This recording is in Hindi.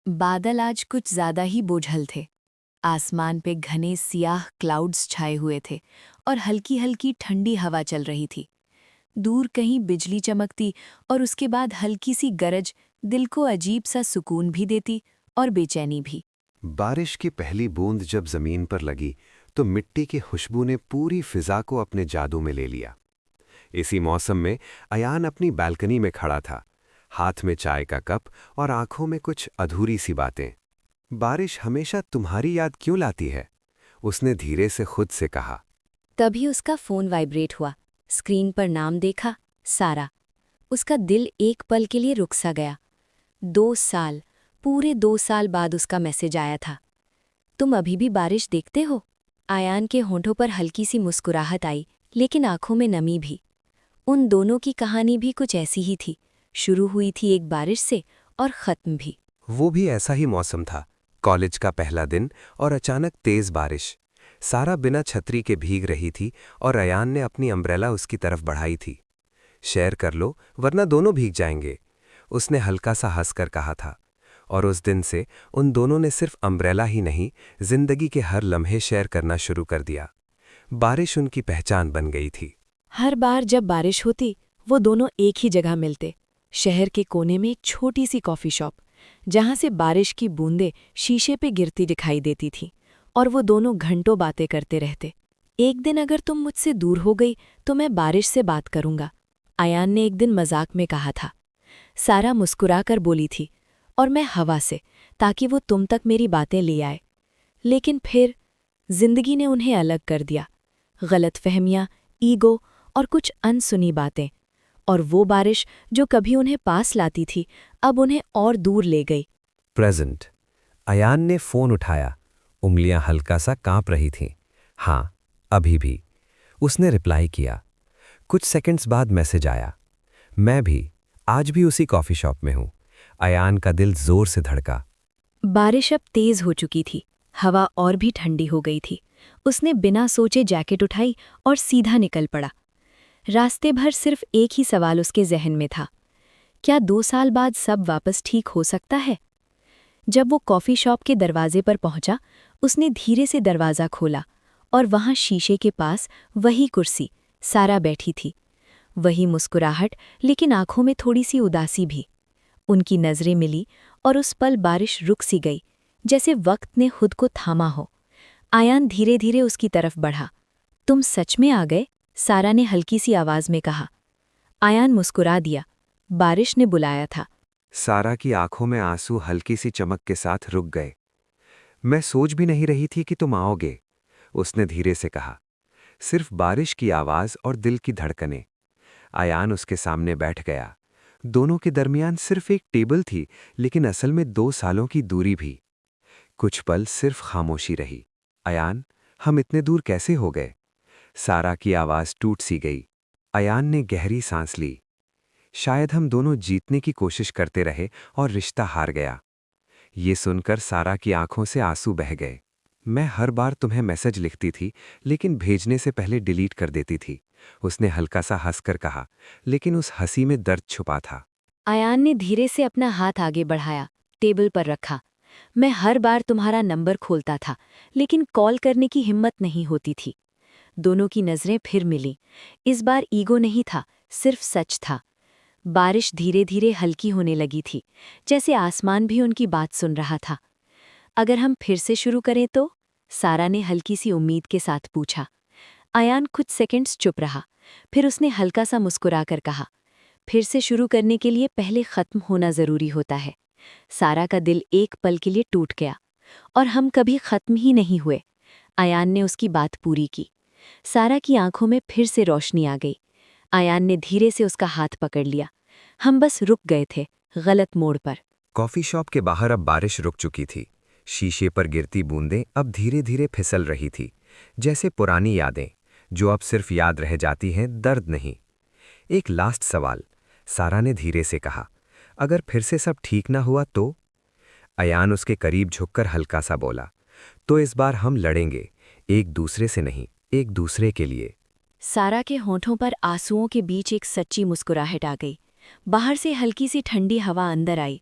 बादल आज कुछ ज्यादा ही बोझल थे। आसमान पे घने सियाह क्लाउड्स छाए हुए थे और हल्की हल्की ठंडी हवा चल रही थी। दूर कहीं बिजली चमकती और उसके बाद हल्की सी गरज दिल को अजीब सा सुकून भी देती और बेचैनी भी। बारिश की पहली बूंद जब जमीन पर लगी तो मिट्टी की खुशबू ने पूरी फिजा को अपने जादू में ले लिया। इसी मौसम में अयान अपनी बालकनी में खड़ा था, हाथ में चाय का कप और आंखों में कुछ अधूरी सी बातें। बारिश हमेशा तुम्हारी याद क्यों लाती है? उसने धीरे से खुद से कहा। तभी उसका फोन वाइब्रेट हुआ। स्क्रीन पर नाम देखा, सारा। उसका दिल एक पल के लिए रुक सा गया। 2 साल, पूरे 2 साल बाद उसका मैसेज आया था। तुम अभी भी बारिश देखते हो? आयान के होंठों पर हल्की सी मुस्कुराहट आई, लेकिन आंखों में नमी भी। उन दोनों की कहानी भी कुछ ऐसी ही थी। शुरू हुई थी एक बारिश से और ख़त्म भी। वो भी ऐसा ही मौसम था, कॉलेज का पहला दिन और अचानक तेज बारिश। सारा बिना छतरी के भीग रही थी और अयान ने अपनी अम्ब्रेला उसकी तरफ बढ़ाई थी। शेयर कर लो वरना दोनों भीग जाएंगे, उसने हल्का सा हंसकर कहा था। और उस दिन से उन दोनों ने सिर्फ अम्ब्रेला ही नहीं, जिंदगी के हर लम्हे शेयर करना शुरू कर दिया। बारिश उनकी पहचान बन गई थी। हर बार जब बारिश होती, वो दोनों एक ही जगह मिलते। शहर के कोने में एक छोटी सी कॉफ़ी शॉप, जहाँ से बारिश की बूंदें शीशे पे गिरती दिखाई देती थीं, और वो दोनों घंटों बातें करते रहते। एक दिन अगर तुम मुझसे दूर हो गई तो मैं बारिश से बात करूंगा, आयान ने एक दिन मजाक में कहा था। सारा मुस्कुराकर बोली थी, और मैं हवा से, ताकि वो तुम तक मेरी बातें ले आए। लेकिन फिर जिंदगी ने उन्हें अलग कर दिया। गलतफहमियां, ईगो और कुछ अनसुनी बातें। और वो बारिश जो कभी उन्हें पास लाती थी, अब उन्हें और दूर ले गई। प्रेजेंट। अयान ने फोन उठाया, उंगलियां हल्का सा कांप रही थीं। हाँ, अभी भी। उसने रिप्लाई किया। कुछ सेकंड्स बाद मैसेज आया। मैं भी, आज भी उसी कॉफी शॉप में हूं। अयान का दिल जोर से धड़का। बारिश अब तेज हो चुकी थी, हवा और भी ठंडी हो गई थी। उसने बिना सोचे जैकेट उठाई और सीधा निकल पड़ा। रास्ते भर सिर्फ एक ही सवाल उसके जहन में था, क्या 2 साल बाद सब वापस ठीक हो सकता है? जब वो कॉफ़ी शॉप के दरवाजे पर पहुंचा, उसने धीरे से दरवाज़ा खोला, और वहां शीशे के पास वही कुर्सी, सारा बैठी थी। वही मुस्कुराहट, लेकिन आंखों में थोड़ी सी उदासी भी। उनकी नज़रें मिली और उस पल बारिश रुक सी गई, जैसे वक्त ने खुद को थामा हो। आयान धीरे धीरे उसकी तरफ बढ़ा। तुम सच में आ गए? सारा ने हल्की सी आवाज़ में कहा। आयान मुस्कुरा दिया। बारिश ने बुलाया था। सारा की आंखों में आंसू हल्की सी चमक के साथ रुक गए। मैं सोच भी नहीं रही थी कि तुम आओगे, उसने धीरे से कहा। सिर्फ बारिश की आवाज और दिल की धड़कनें। आयान उसके सामने बैठ गया। दोनों के दरमियान सिर्फ एक टेबल थी, लेकिन असल में 2 सालों की दूरी भी। कुछ पल सिर्फ खामोशी रही। अयान, हम इतने दूर कैसे हो गए? सारा की आवाज टूट सी गई। अयान ने गहरी सांस ली। शायद हम दोनों जीतने की कोशिश करते रहे और रिश्ता हार गया। ये सुनकर सारा की आंखों से आंसू बह गए। मैं हर बार तुम्हें मैसेज लिखती थी, लेकिन भेजने से पहले डिलीट कर देती थी, उसने हल्का सा हंसकर कहा, लेकिन उस हंसी में दर्द छुपा था। आयान ने धीरे से अपना हाथ आगे बढ़ाया, टेबल पर रखा। मैं हर बार तुम्हारा नंबर खोलता था, लेकिन कॉल करने की हिम्मत नहीं होती थी। दोनों की नज़रें फिर मिलीं। इस बार ईगो नहीं था, सिर्फ सच था। बारिश धीरे धीरे हल्की होने लगी थी, जैसे आसमान भी उनकी बात सुन रहा था। अगर हम फिर से शुरू करें तो? सारा ने हल्की सी उम्मीद के साथ पूछा। आयान कुछ सेकंड्स चुप रहा, फिर उसने हल्का सा मुस्कुराकर कहा, फिर से शुरू करने के लिए पहले ख़त्म होना ज़रूरी होता है। सारा का दिल एक पल के लिए टूट गया। और हम कभी ख़त्म ही नहीं हुए। आयान ने उसकी बात पूरी की। सारा की आंखों में फिर से रोशनी आ गई। आयान ने धीरे से उसका हाथ पकड़ लिया। हम बस रुक गए थे, गलत मोड़ पर। कॉफी शॉप के बाहर अब बारिश रुक चुकी थी। शीशे पर गिरती बूंदें अब धीरे धीरे फिसल रही थी, जैसे पुरानी यादें जो अब सिर्फ याद रह जाती हैं, दर्द नहीं। एक लास्ट सवाल, सारा ने धीरे से कहा, अगर फिर से सब ठीक ना हुआ तो? अयान उसके करीब झुककर हल्का सा बोला, तो इस बार हम लड़ेंगे, एक दूसरे से नहीं, एक दूसरे के लिए। सारा के होंठों पर आंसुओं के बीच एक सच्ची मुस्कुराहट आ गई। बाहर से हल्की सी ठंडी हवा अंदर आई